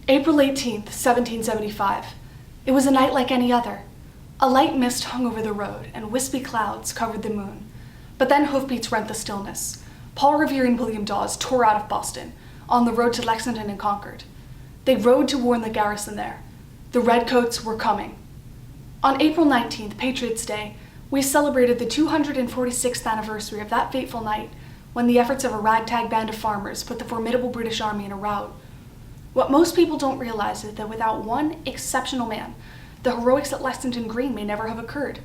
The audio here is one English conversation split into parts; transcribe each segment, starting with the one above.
April 18th, 1775. It was a night like any other. A light mist hung over the road, and wispy clouds covered the moon. But then hoofbeats rent the stillness. Paul Revere and William Dawes tore out of Boston, on the road to Lexington and Concord. They rode to warn the garrison there. The redcoats were coming. On April 19th, Patriots' Day, we celebrated the 246th anniversary of that fateful night when the efforts of a ragtag band of farmers put the formidable British Army in a rout. What most people don't realize is that without one exceptional man, the heroics at Lexington Green may never have occurred.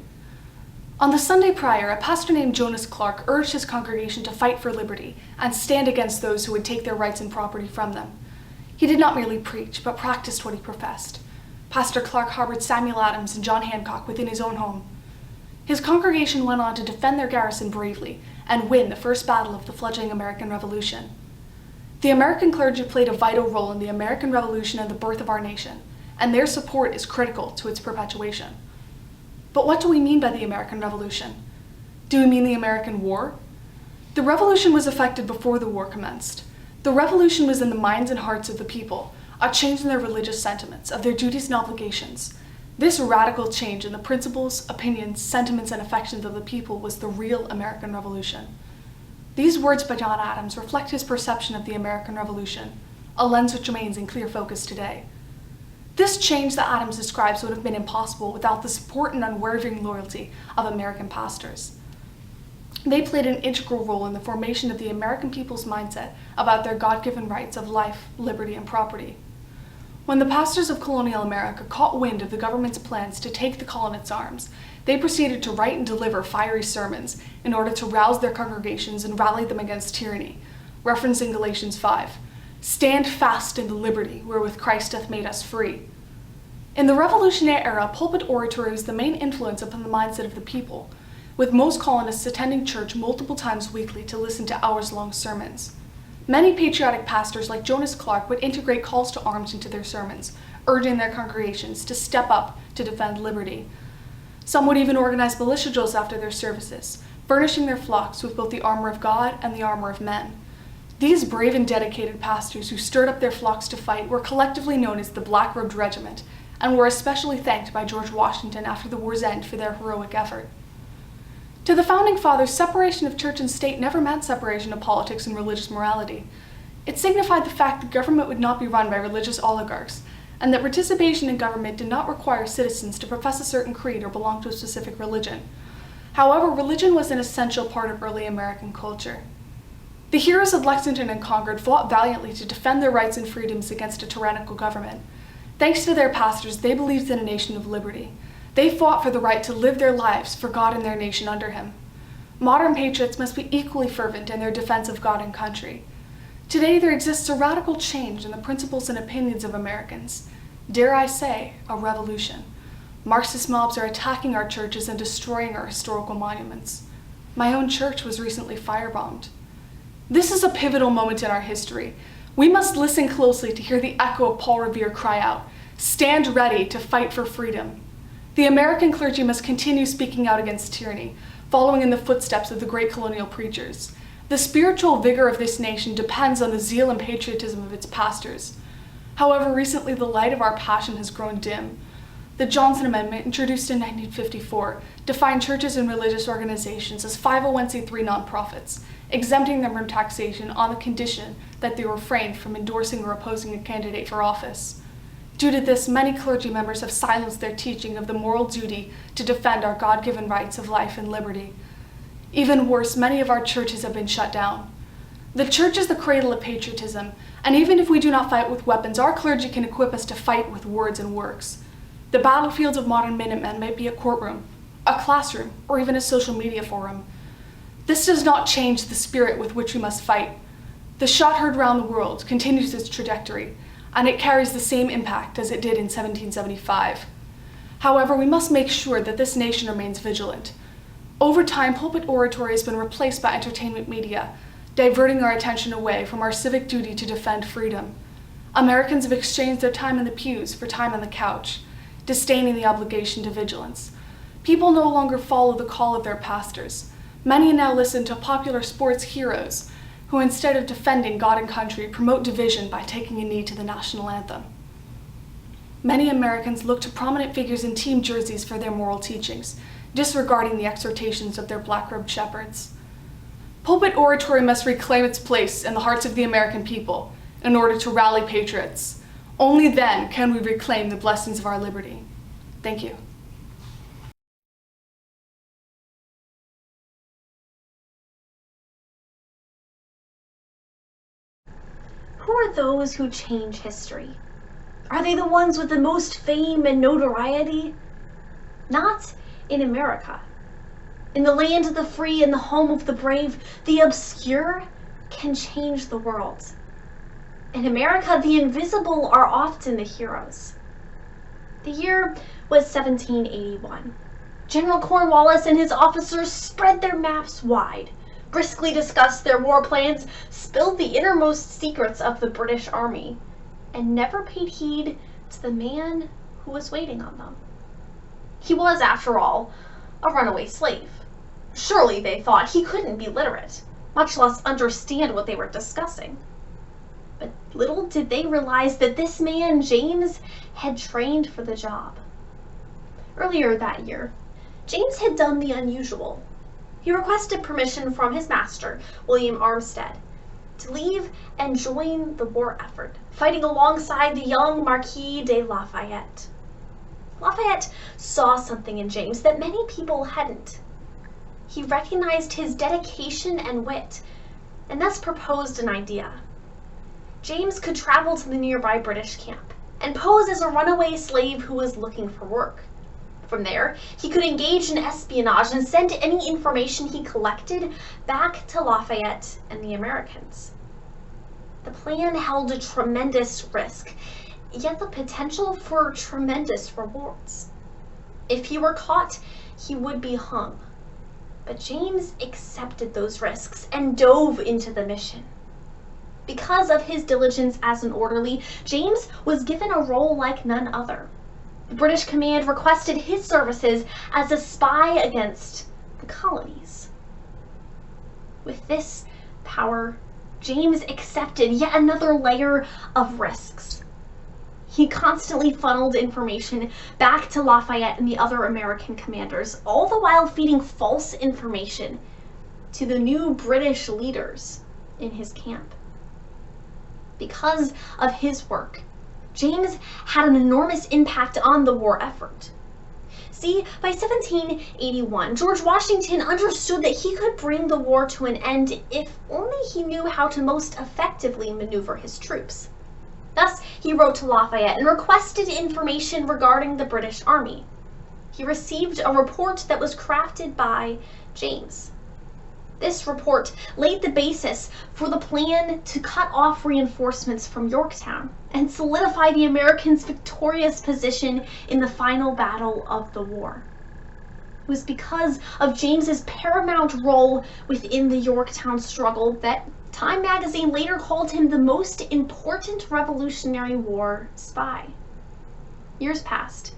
On the Sunday prior, a pastor named Jonas Clark urged his congregation to fight for liberty and stand against those who would take their rights and property from them. He did not merely preach, but practiced what he professed. Pastor Clark harbored Samuel Adams and John Hancock within his own home. His congregation went on to defend their garrison bravely and win the first battle of the fledgling American Revolution. The American clergy played a vital role in the American Revolution and the birth of our nation, and their support is critical to its perpetuation. But what do we mean by the American Revolution? Do we mean the American War? The Revolution was effected before the war commenced. The Revolution was in the minds and hearts of the people, a change in their religious sentiments, of their duties and obligations. This radical change in the principles, opinions, sentiments, and affections of the people was the real American Revolution. These words by John Adams reflect his perception of the American Revolution, a lens which remains in clear focus today. This change that Adams describes would have been impossible without the support and unwavering loyalty of American pastors. They played an integral role in the formation of the American people's mindset about their God-given rights of life, liberty, and property. When the pastors of colonial America caught wind of the government's plans to take the colonists' arms, they proceeded to write and deliver fiery sermons in order to rouse their congregations and rally them against tyranny, referencing Galatians 5. Stand fast in the liberty wherewith Christ hath made us free. In the Revolutionary era, pulpit oratory was the main influence upon the mindset of the people, with most colonists attending church multiple times weekly to listen to hours-long sermons. Many patriotic pastors like Jonas Clark would integrate calls to arms into their sermons, urging their congregations to step up to defend liberty. Some would even organize militia drills after their services, furnishing their flocks with both the armor of God and the armor of men. These brave and dedicated pastors who stirred up their flocks to fight were collectively known as the Black-Robed Regiment, and were especially thanked by George Washington after the war's end for their heroic effort. To the Founding Fathers, separation of church and state never meant separation of politics and religious morality. It signified the fact that government would not be run by religious oligarchs, and that participation in government did not require citizens to profess a certain creed or belong to a specific religion. However, religion was an essential part of early American culture. The heroes of Lexington and Concord fought valiantly to defend their rights and freedoms against a tyrannical government. Thanks to their pastors, they believed in a nation of liberty. They fought for the right to live their lives for God and their nation under Him. Modern patriots must be equally fervent in their defense of God and country. Today, there exists a radical change in the principles and opinions of Americans. Dare I say, a revolution. Marxist mobs are attacking our churches and destroying our historical monuments. My own church was recently firebombed. This is a pivotal moment in our history. We must listen closely to hear the echo of Paul Revere cry out, "Stand ready to fight for freedom." The American clergy must continue speaking out against tyranny, following in the footsteps of the great colonial preachers. The spiritual vigor of this nation depends on the zeal and patriotism of its pastors. However, recently the light of our passion has grown dim. The Johnson Amendment, introduced in 1954, defined churches and religious organizations as 501c3 nonprofits, exempting them from taxation on the condition that they refrained from endorsing or opposing a candidate for office. Due to this, many clergy members have silenced their teaching of the moral duty to defend our God-given rights of life and liberty. Even worse, many of our churches have been shut down. The church is the cradle of patriotism, and even if we do not fight with weapons, our clergy can equip us to fight with words and works. The battlefields of modern Minutemen might be a courtroom, a classroom, or even a social media forum. This does not change the spirit with which we must fight. The shot heard around the world continues its trajectory, and it carries the same impact as it did in 1775. However, we must make sure that this nation remains vigilant. Over time, pulpit oratory has been replaced by entertainment media, diverting our attention away from our civic duty to defend freedom. Americans have exchanged their time in the pews for time on the couch, disdaining the obligation to vigilance. People no longer follow the call of their pastors. Many now listen to popular sports heroes who, instead of defending God and country, promote division by taking a knee to the national anthem. Many Americans look to prominent figures in team jerseys for their moral teachings, disregarding the exhortations of their black-robed shepherds. Pulpit oratory must reclaim its place in the hearts of the American people in order to rally patriots. Only then can we reclaim the blessings of our liberty. Thank you. Who are those who change history? Are they the ones with the most fame and notoriety? Not in America. In the land of the free and the home of the brave, the obscure can change the world. In America, the invisible are often the heroes. The year was 1781. General Cornwallis and his officers spread their maps wide, briskly discussed their war plans, spilled the innermost secrets of the British Army, and never paid heed to the man who was waiting on them. He was, after all, a runaway slave. Surely, they thought, he couldn't be literate, much less understand what they were discussing. But little did they realize that this man, James, had trained for the job. Earlier that year, James had done the unusual. He requested permission from his master, William Armstead, to leave and join the war effort, fighting alongside the young Marquis de Lafayette. Lafayette saw something in James that many people hadn't. He recognized his dedication and wit, and thus proposed an idea. James could travel to the nearby British camp and pose as a runaway slave who was looking for work. From there, he could engage in espionage and send any information he collected back to Lafayette and the Americans. The plan held a tremendous risk, yet the potential for tremendous rewards. If he were caught, he would be hung. But James accepted those risks and dove into the mission. Because of his diligence as an orderly, James was given a role like none other. The British command requested his services as a spy against the colonies. With this power, James accepted yet another layer of risks. He constantly funneled information back to Lafayette and the other American commanders, all the while feeding false information to the new British leaders in his camp. Because of his work, James had an enormous impact on the war effort. See, by 1781, George Washington understood that he could bring the war to an end if only he knew how to most effectively maneuver his troops. Thus, he wrote to Lafayette and requested information regarding the British Army. He received a report that was crafted by James. This report laid the basis for the plan to cut off reinforcements from Yorktown and solidify the Americans' victorious position in the final battle of the war. It was because of James's paramount role within the Yorktown struggle that Time magazine later called him the most important Revolutionary War spy. Years passed,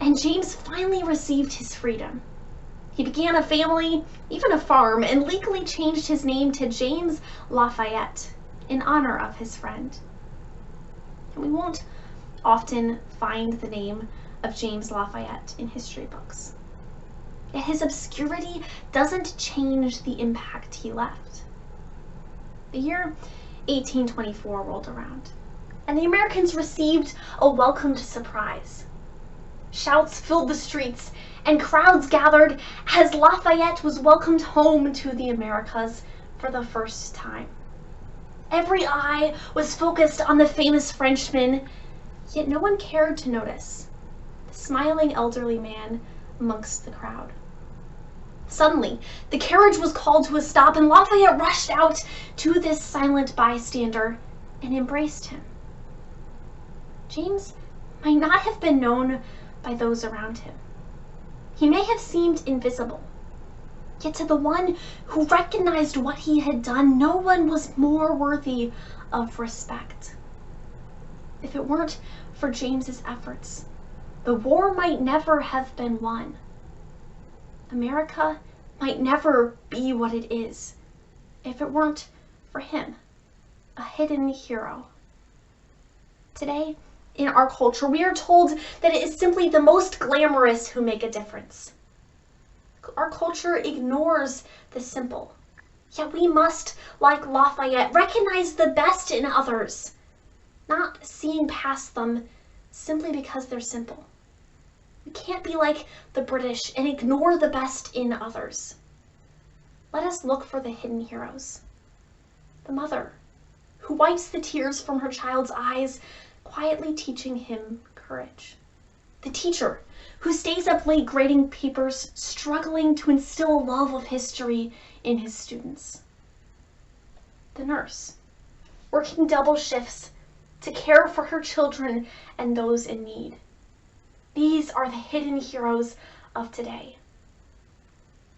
and James finally received his freedom. He began a family, even a farm, and legally changed his name to James Lafayette in honor of his friend. And we won't often find the name of James Lafayette in history books. Yet his obscurity doesn't change the impact he left. The year 1824 rolled around, and the Americans received a welcomed surprise. Shouts filled the streets, and crowds gathered as Lafayette was welcomed home to the Americas for the first time. Every eye was focused on the famous Frenchman, yet no one cared to notice the smiling elderly man amongst the crowd. Suddenly, the carriage was called to a stop, and Lafayette rushed out to this silent bystander and embraced him. James might not have been known by those around him. He may have seemed invisible, yet to the one who recognized what he had done, no one was more worthy of respect. If it weren't for James's efforts, the war might never have been won. America might never be what it is if it weren't for him, a hidden hero. Today, in our culture, we are told that it is simply the most glamorous who make a difference. Our culture ignores the simple. Yet we must, like Lafayette, recognize the best in others, not seeing past them simply because they're simple. We can't be like the British and ignore the best in others. Let us look for the hidden heroes. The mother, who wipes the tears from her child's eyes, quietly teaching him courage. The teacher, who stays up late grading papers, struggling to instill a love of history in his students. The nurse, working double shifts to care for her children and those in need. These are the hidden heroes of today.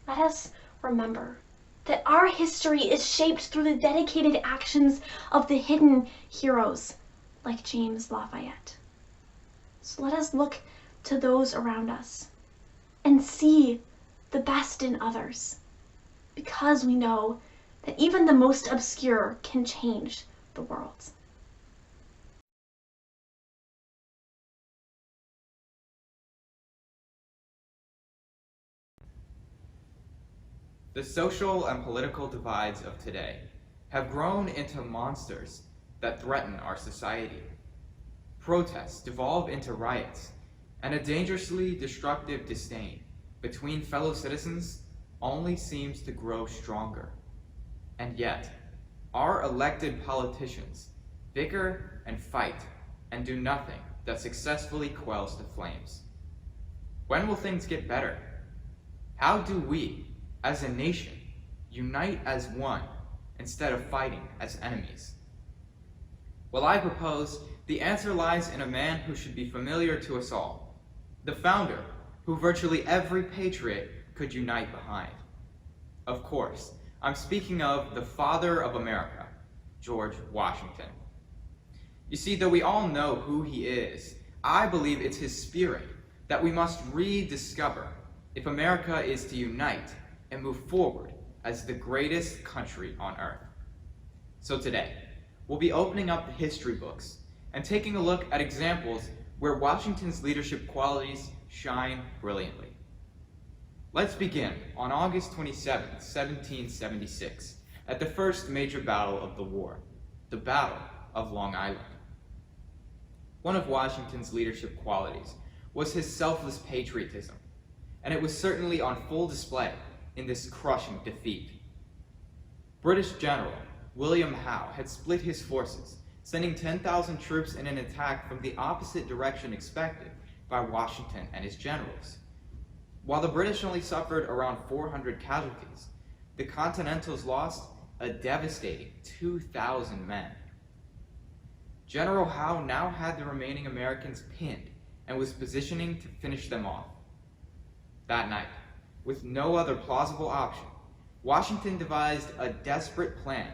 Let us remember that our history is shaped through the dedicated actions of the hidden heroes like James Lafayette. So let us look to those around us and see the best in others, because we know that even the most obscure can change the world. The social and political divides of today have grown into monsters that threaten our society. Protests devolve into riots, and a dangerously destructive disdain between fellow citizens only seems to grow stronger. And yet, our elected politicians bicker and fight and do nothing that successfully quells the flames. When will things get better? How do we, as a nation, unite as one instead of fighting as enemies? Well, I propose the answer lies in a man who should be familiar to us all, the founder who virtually every patriot could unite behind. Of course, I'm speaking of the father of America, George Washington. You see, though we all know who he is, I believe it's his spirit that we must rediscover if America is to unite and move forward as the greatest country on earth. So today, we'll be opening up the history books and taking a look at examples where Washington's leadership qualities shine brilliantly. Let's begin on August 27, 1776, at the first major battle of the war, the Battle of Long Island. One of Washington's leadership qualities was his selfless patriotism, and it was certainly on full display in this crushing defeat. British General William Howe had split his forces, sending 10,000 troops in an attack from the opposite direction expected by Washington and his generals. While the British only suffered around 400 casualties, the Continentals lost a devastating 2,000 men. General Howe now had the remaining Americans pinned and was positioning to finish them off. That night, with no other plausible option, Washington devised a desperate plan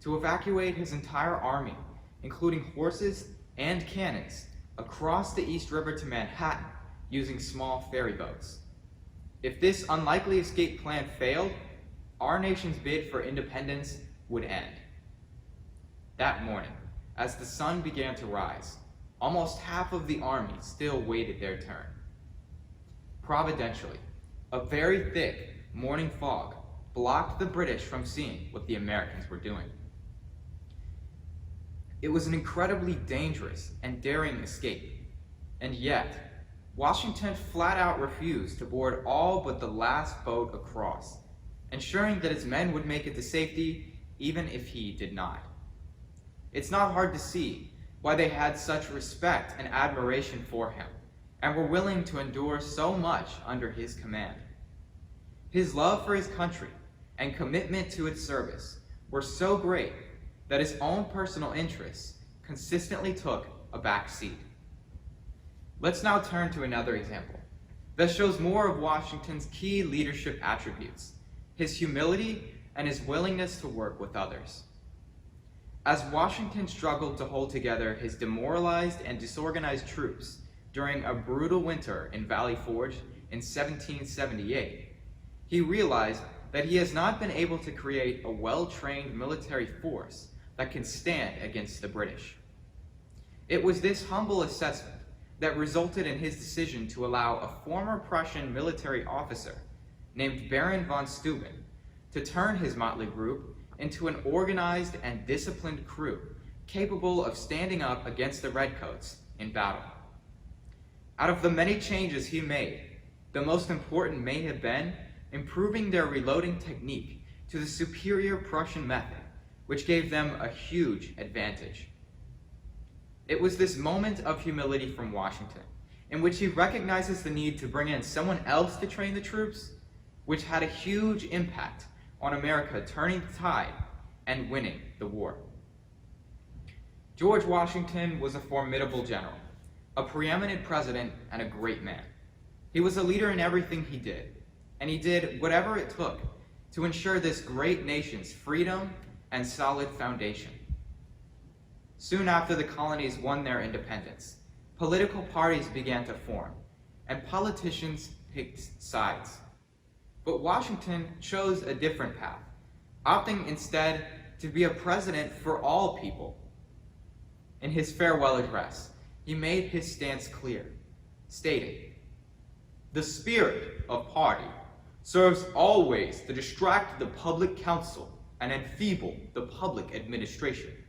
to evacuate his entire army, including horses and cannons, across the East River to Manhattan using small ferry boats. If this unlikely escape plan failed, our nation's bid for independence would end. That morning, as the sun began to rise, almost half of the army still waited their turn. Providentially, a very thick morning fog blocked the British from seeing what the Americans were doing. It was an incredibly dangerous and daring escape, and yet, Washington flat out refused to board all but the last boat across, ensuring that his men would make it to safety even if he did not. It's not hard to see why they had such respect and admiration for him, and were willing to endure so much under his command. His love for his country and commitment to its service were so great that his own personal interests consistently took a back seat. Let's now turn to another example that shows more of Washington's key leadership attributes, his humility and his willingness to work with others. As Washington struggled to hold together his demoralized and disorganized troops during a brutal winter in Valley Forge in 1778, he realized that he has not been able to create a well-trained military force that can stand against the British. It was this humble assessment that resulted in his decision to allow a former Prussian military officer named Baron von Steuben to turn his motley group into an organized and disciplined crew capable of standing up against the Redcoats in battle. Out of the many changes he made, the most important may have been improving their reloading technique to the superior Prussian method, which gave them a huge advantage. It was this moment of humility from Washington, in which he recognizes the need to bring in someone else to train the troops, which had a huge impact on America turning the tide and winning the war. George Washington was a formidable general, a preeminent president, and a great man. He was a leader in everything he did, and he did whatever it took to ensure this great nation's freedom and solid foundation. Soon after the colonies won their independence, political parties began to form, and politicians picked sides. But Washington chose a different path, opting instead to be a president for all people. In his farewell address, he made his stance clear, stating, "The spirit of party serves always to distract the public council and enfeeble the public administration.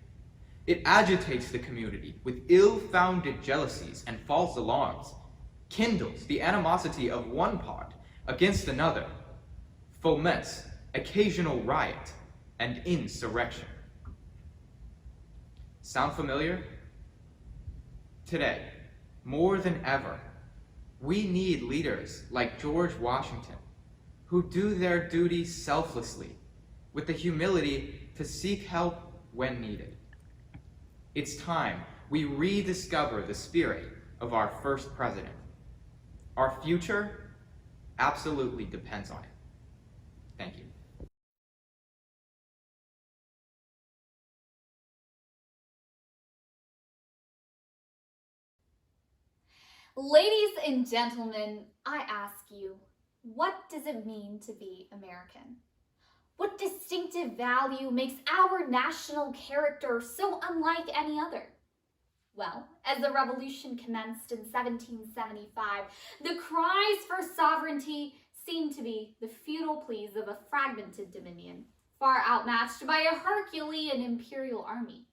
It agitates the community with ill-founded jealousies and false alarms, kindles the animosity of one part against another, foments occasional riot and insurrection." Sound familiar? Today, more than ever, we need leaders like George Washington, who do their duty selflessly, with the humility to seek help when needed. It's time we rediscover the spirit of our first president. Our future absolutely depends on it. Thank you. Ladies and gentlemen, I ask you, what does it mean to be American? What distinctive value makes our national character so unlike any other? Well, as the revolution commenced in 1775, the cries for sovereignty seemed to be the futile pleas of a fragmented dominion, far outmatched by a Herculean imperial army.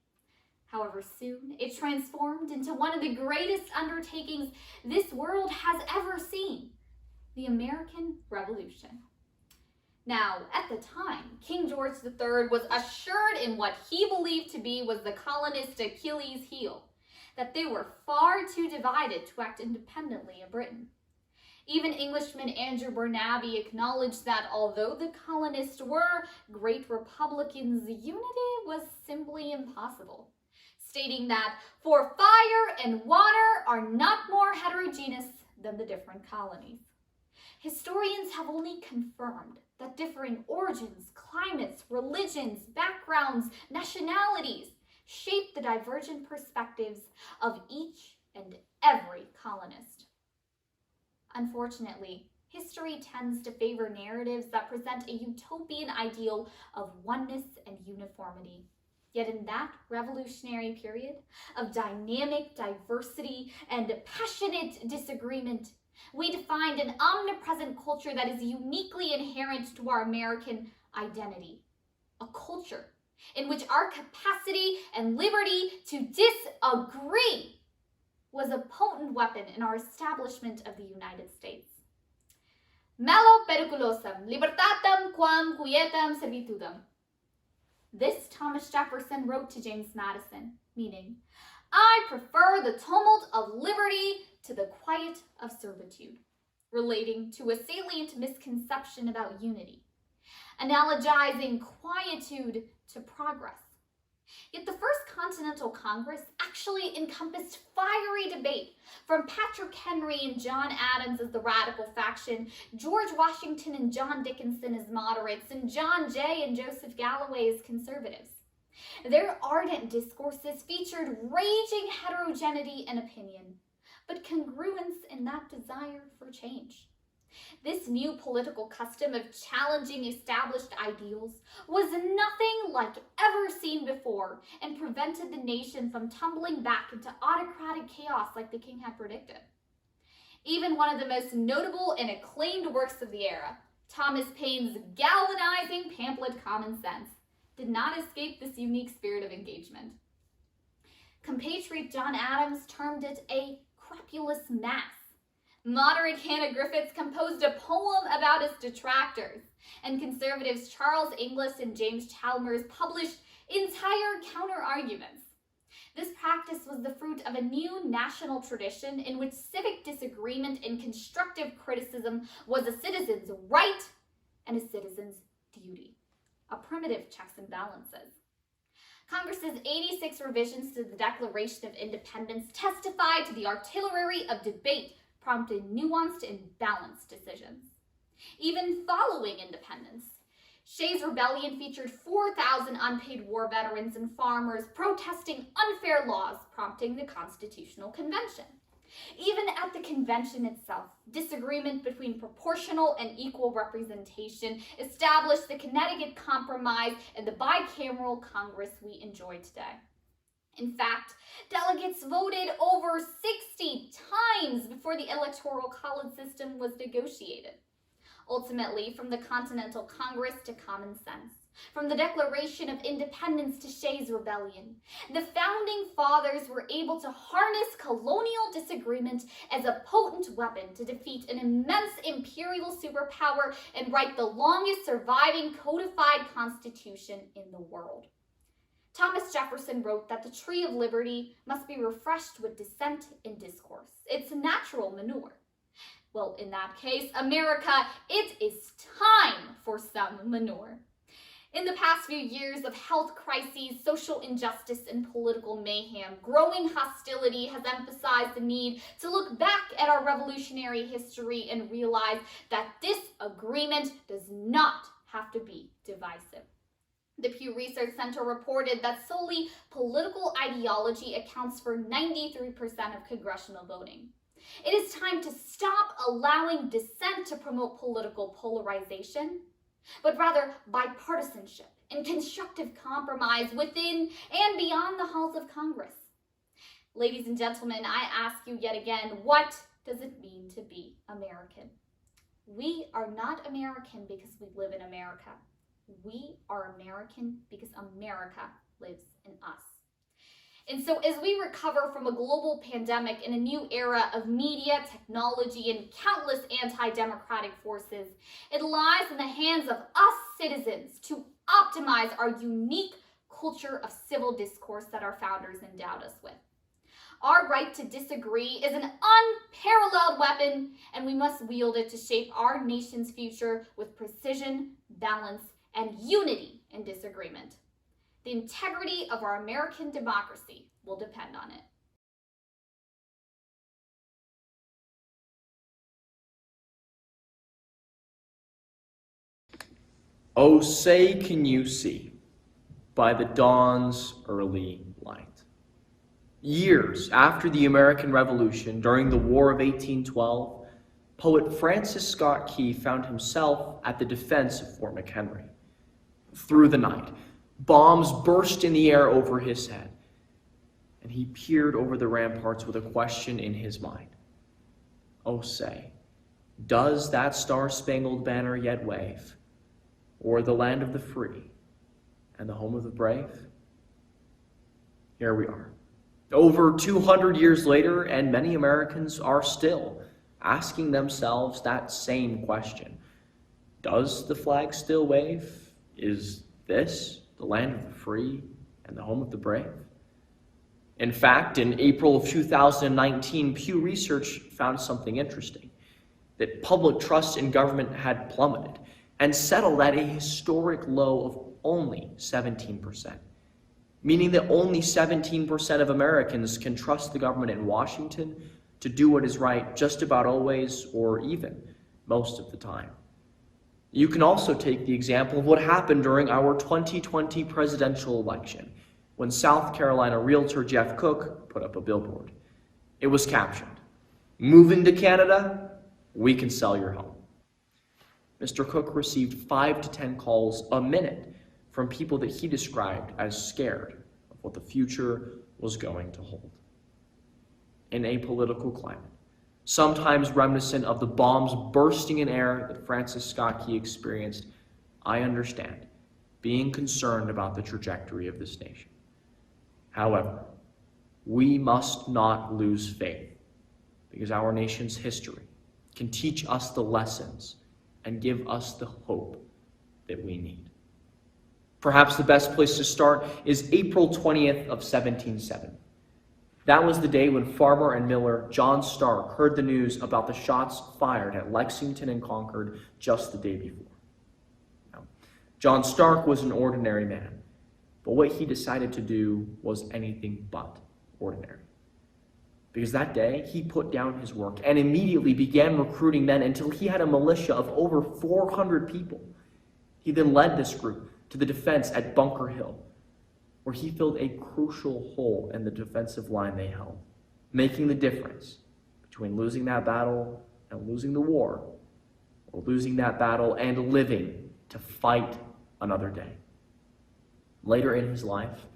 However, soon it transformed into one of the greatest undertakings this world has ever seen, the American Revolution. Now, at the time, King George III was assured in what he believed to be was the colonists' Achilles' heel, that they were far too divided to act independently of Britain. Even Englishman Andrew Burnaby acknowledged that although the colonists were great republicans, unity was simply impossible, stating that "for fire and water are not more heterogeneous than the different colonies." Historians have only confirmed that differing origins, climates, religions, backgrounds, nationalities shape the divergent perspectives of each and every colonist. Unfortunately, history tends to favor narratives that present a utopian ideal of oneness and uniformity. Yet in that revolutionary period of dynamic diversity and passionate disagreement, we defined an omnipresent culture that is uniquely inherent to our American identity. A culture in which our capacity and liberty to disagree was a potent weapon in our establishment of the United States. Malo periculosum, libertatem quam quietem servitudem. This Thomas Jefferson wrote to James Madison, meaning, "I prefer the tumult of liberty to the quiet of servitude," relating to a salient misconception about unity, analogizing quietude to progress. Yet the First Continental Congress actually encompassed fiery debate, from Patrick Henry and John Adams as the radical faction, George Washington and John Dickinson as moderates, and John Jay and Joseph Galloway as conservatives. Their ardent discourses featured raging heterogeneity and opinion, but congruence in that desire for change. This new political custom of challenging established ideals was nothing like ever seen before and prevented the nation from tumbling back into autocratic chaos like the king had predicted. Even one of the most notable and acclaimed works of the era, Thomas Paine's galvanizing pamphlet Common Sense, did not escape this unique spirit of engagement. Compatriot John Adams termed it a crapulous mass. Moderate Hannah Griffiths composed a poem about its detractors, and conservatives Charles Inglis and James Chalmers published entire counter-arguments. This practice was the fruit of a new national tradition in which civic disagreement and constructive criticism was a citizen's right and a citizen's duty, a primitive checks and balances. Congress's 86 revisions to the Declaration of Independence testified to the artillery of debate prompted nuanced and balanced decisions. Even following independence, Shays' Rebellion featured 4,000 unpaid war veterans and farmers protesting unfair laws, prompting the Constitutional Convention. Even at the convention itself, disagreement between proportional and equal representation established the Connecticut Compromise and the bicameral Congress we enjoy today. In fact, delegates voted over 60 times before the Electoral College system was negotiated. Ultimately, from the Continental Congress to Common Sense, from the Declaration of Independence to Shays' Rebellion, the Founding Fathers were able to harness colonial disagreement as a potent weapon to defeat an immense imperial superpower and write the longest surviving codified constitution in the world. Thomas Jefferson wrote that the tree of liberty must be refreshed with dissent and discourse. It's natural manure. Well, in that case, America, it is time for some manure. In the past few years of health crises, social injustice, and political mayhem, growing hostility has emphasized the need to look back at our revolutionary history and realize that disagreement does not have to be divisive. The Pew Research Center reported that solely political ideology accounts for 93% of congressional voting. It is time to stop allowing dissent to promote political polarization, but rather bipartisanship and constructive compromise within and beyond the halls of Congress. Ladies and gentlemen, I ask you yet again, what does it mean to be American? We are not American because we live in America. We are American because America lives in us. And so as we recover from a global pandemic in a new era of media, technology, and countless anti-democratic forces, it lies in the hands of us citizens to optimize our unique culture of civil discourse that our founders endowed us with. Our right to disagree is an unparalleled weapon, and we must wield it to shape our nation's future with precision, balance, and unity in disagreement. The integrity of our American democracy will depend on it. Oh, say can you see, by the dawn's early light. Years after the American Revolution, during the War of 1812, poet Francis Scott Key found himself at the defense of Fort McHenry. Through the night, bombs burst in the air over his head, and he peered over the ramparts with a question in his mind. Oh, say, does that star-spangled banner yet wave o'er the land of the free and the home of the brave? Here we are, over 200 years later, and many Americans are still asking themselves that same question. Does the flag still wave? Is this the land of the free and the home of the brave? In fact, in April of 2019, Pew Research found something interesting, that public trust in government had plummeted and settled at a historic low of only 17%, meaning that only 17% of Americans can trust the government in Washington to do what is right just about always or even most of the time. You can also take the example of what happened during our 2020 presidential election, when South Carolina realtor Jeff Cook put up a billboard. It was captioned, "Moving to Canada? We can sell your home." Mr. Cook received 5 to 10 calls a minute from people that he described as scared of what the future was going to hold. In a political climate, sometimes reminiscent of the bombs bursting in air that Francis Scott Key experienced, I understand being concerned about the trajectory of this nation. However, we must not lose faith, because our nation's history can teach us the lessons and give us the hope that we need. Perhaps the best place to start is April 20th of 1770. That was the day when farmer and miller John Stark heard the news about the shots fired at Lexington and Concord just the day before. Now, John Stark was an ordinary man, but what he decided to do was anything but ordinary. Because that day, he put down his work and immediately began recruiting men until he had a militia of over 400 people. He then led this group to the defense at Bunker Hill, where he filled a crucial hole in the defensive line they held, making the difference between losing that battle and losing the war, or losing that battle and living to fight another day. Later in his life,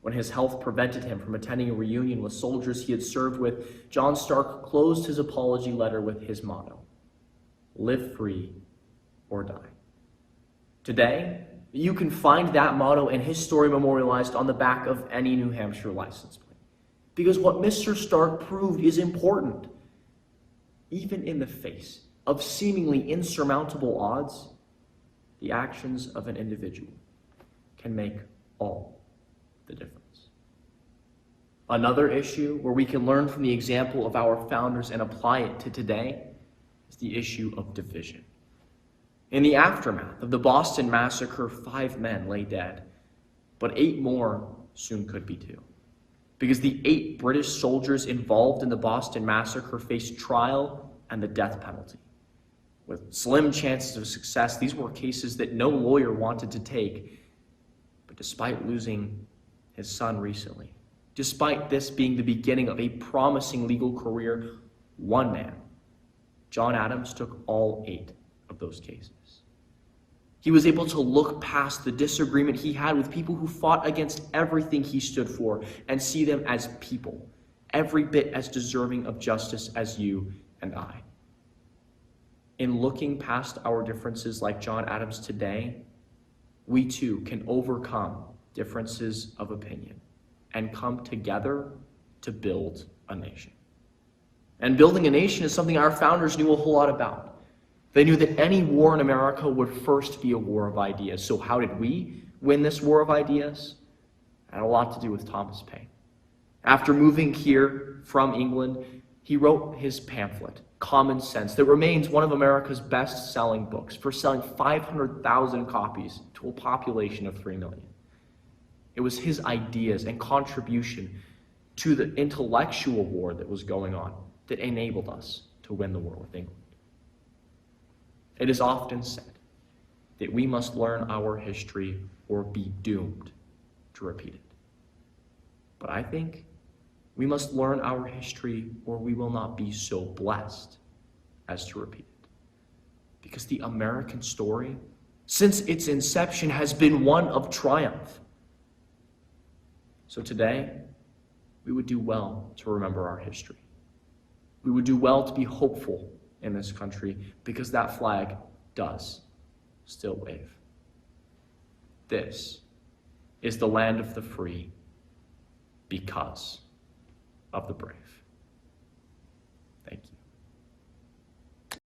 when his health prevented him from attending a reunion with soldiers he had served with, John Stark closed his apology letter with his motto, "Live free or die." Today, you can find that motto and his story memorialized on the back of any New Hampshire license plate. Because what Mr. Stark proved is important. Even in the face of seemingly insurmountable odds, the actions of an individual can make all the difference. Another issue where we can learn from the example of our founders and apply it to today is the issue of division. In the aftermath of the Boston Massacre, 5 men lay dead, but 8 more soon could be too. Because the 8 British soldiers involved in the Boston Massacre faced trial and the death penalty. With slim chances of success, these were cases that no lawyer wanted to take. But despite losing his son recently, despite this being the beginning of a promising legal career, one man, John Adams, took all 8 of those cases. He was able to look past the disagreement he had with people who fought against everything he stood for and see them as people, every bit as deserving of justice as you and I. In looking past our differences like John Adams today, we too can overcome differences of opinion and come together to build a nation. And building a nation is something our founders knew a whole lot about. They knew that any war in America would first be a war of ideas. So how did we win this war of ideas? It had a lot to do with Thomas Paine. After moving here from England, he wrote his pamphlet, Common Sense, that remains one of America's best-selling books for selling 500,000 copies to a population of 3 million. It was his ideas and contribution to the intellectual war that was going on that enabled us to win the war with England. It is often said that we must learn our history or be doomed to repeat it. But I think we must learn our history or we will not be so blessed as to repeat it. Because the American story, since its inception, has been one of triumph. So today, we would do well to remember our history. We would do well to be hopeful in this country because that flag does still wave. This is the land of the free because of the brave. Thank you.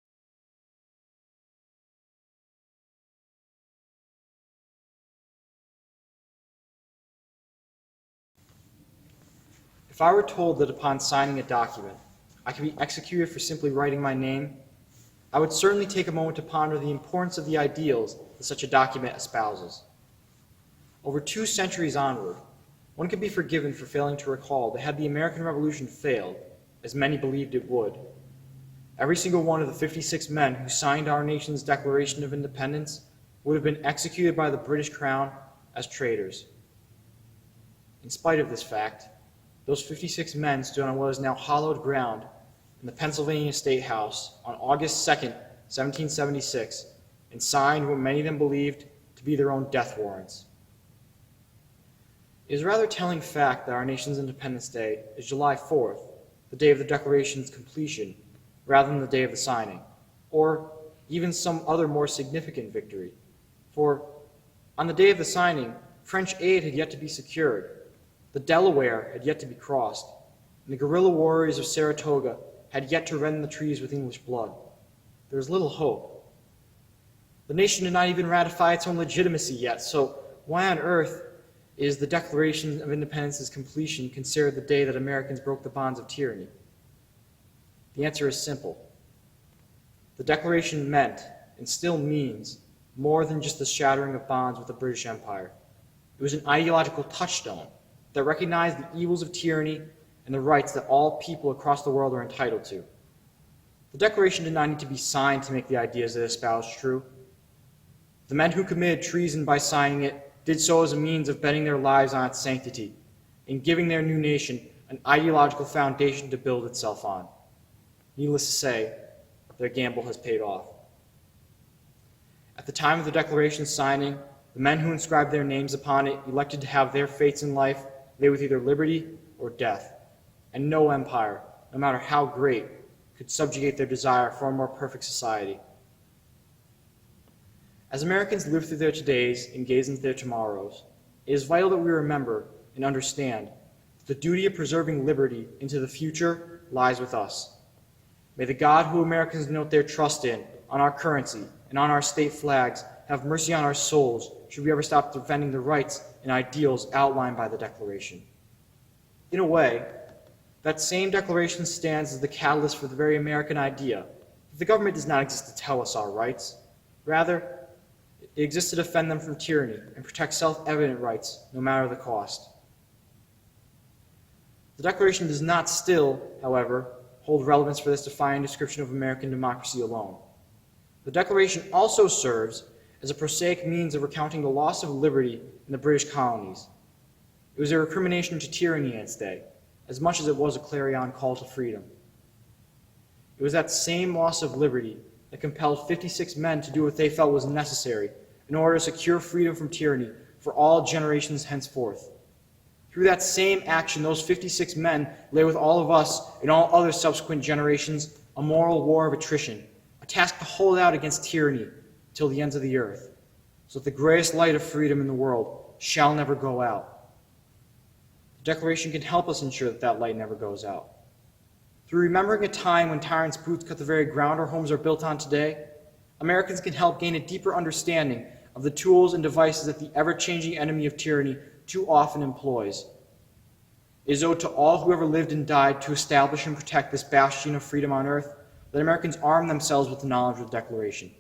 If I were told that upon signing a document, I could be executed for simply writing my name, I would certainly take a moment to ponder the importance of the ideals that such a document espouses. Over 2 centuries onward, one could be forgiven for failing to recall that had the American Revolution failed, as many believed it would, every single one of the 56 men who signed our nation's Declaration of Independence would have been executed by the British Crown as traitors. In spite of this fact, those 56 men stood on what is now hallowed ground in the Pennsylvania State House on August 2nd, 1776, and signed what many of them believed to be their own death warrants. It is a rather telling fact that our nation's Independence Day is July 4th, the day of the Declaration's completion, rather than the day of the signing, or even some other more significant victory. For on the day of the signing, French aid had yet to be secured, the Delaware had yet to be crossed, and the guerrilla warriors of Saratoga had yet to rend the trees with English blood. There was little hope. The nation did not even ratify its own legitimacy yet, so why on earth is the Declaration of Independence's completion considered the day that Americans broke the bonds of tyranny? The answer is simple. The Declaration meant, and still means, more than just the shattering of bonds with the British Empire. It was an ideological touchstone that recognized the evils of tyranny and the rights that all people across the world are entitled to. The Declaration did not need to be signed to make the ideas it espoused true. The men who committed treason by signing it did so as a means of betting their lives on its sanctity and giving their new nation an ideological foundation to build itself on. Needless to say, their gamble has paid off. At the time of the Declaration's signing, the men who inscribed their names upon it elected to have their fates in life lay with either liberty or death, and no empire, no matter how great, could subjugate their desire for a more perfect society. As Americans live through their todays and gaze into their tomorrows, it is vital that we remember and understand that the duty of preserving liberty into the future lies with us. May the God who Americans note their trust in, on our currency, and on our state flags, have mercy on our souls should we ever stop defending the rights and ideals outlined by the Declaration. In a way, that same Declaration stands as the catalyst for the very American idea that the government does not exist to tell us our rights. Rather, it exists to defend them from tyranny and protect self-evident rights, no matter the cost. The Declaration does not still, however, hold relevance for this defining description of American democracy alone. The Declaration also serves as a prosaic means of recounting the loss of liberty in the British colonies. It was a recrimination to tyranny in its day, as much as it was a clarion call to freedom. It was that same loss of liberty that compelled 56 men to do what they felt was necessary in order to secure freedom from tyranny for all generations henceforth. Through that same action, those 56 men lay with all of us and all other subsequent generations a moral war of attrition, a task to hold out against tyranny till the ends of the earth, so that the greatest light of freedom in the world shall never go out. The Declaration can help us ensure that that light never goes out. Through remembering a time when tyrants' boots cut the very ground our homes are built on today, Americans can help gain a deeper understanding of the tools and devices that the ever-changing enemy of tyranny too often employs. It is owed to all who ever lived and died to establish and protect this bastion of freedom on earth that Americans arm themselves with the knowledge of the Declaration,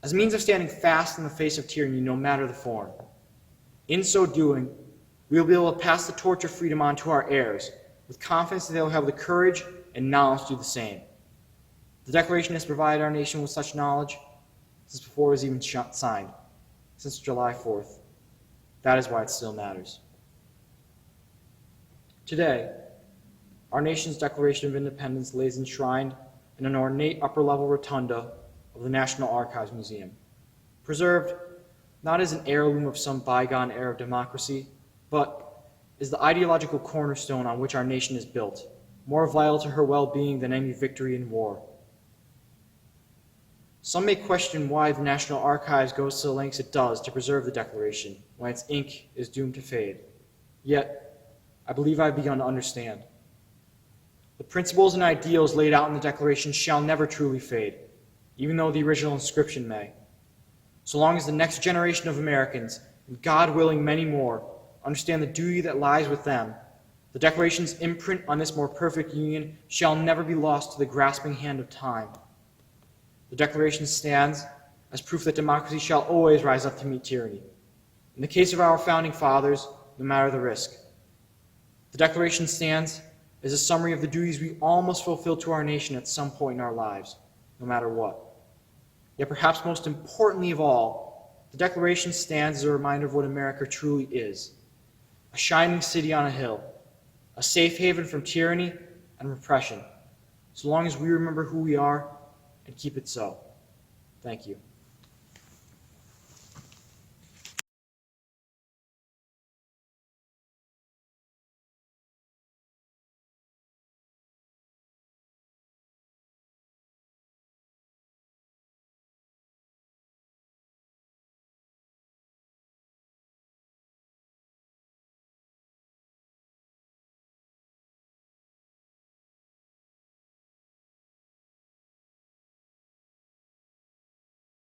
as a means of standing fast in the face of tyranny no matter the form. In so doing, we will be able to pass the torch of freedom on to our heirs, with confidence that they will have the courage and knowledge to do the same. The Declaration has provided our nation with such knowledge since before it was even signed, since July 4th. That is why it still matters. Today, our nation's Declaration of Independence lays enshrined in an ornate upper-level rotunda of the National Archives Museum, preserved not as an heirloom of some bygone era of democracy, but as the ideological cornerstone on which our nation is built, more vital to her well-being than any victory in war. Some may question why the National Archives goes to the lengths it does to preserve the Declaration when its ink is doomed to fade. Yet, I believe I've begun to understand. The principles and ideals laid out in the Declaration shall never truly fade, even though the original inscription may. So long as the next generation of Americans, and God willing many more, understand the duty that lies with them, the Declaration's imprint on this more perfect union shall never be lost to the grasping hand of time. The Declaration stands as proof that democracy shall always rise up to meet tyranny. In the case of our founding fathers, no matter the risk. The Declaration stands as a summary of the duties we all must fulfill to our nation at some point in our lives, no matter what. Yet perhaps most importantly of all, the Declaration stands as a reminder of what America truly is: a shining city on a hill, a safe haven from tyranny and repression, so long as we remember who we are and keep it so. Thank you.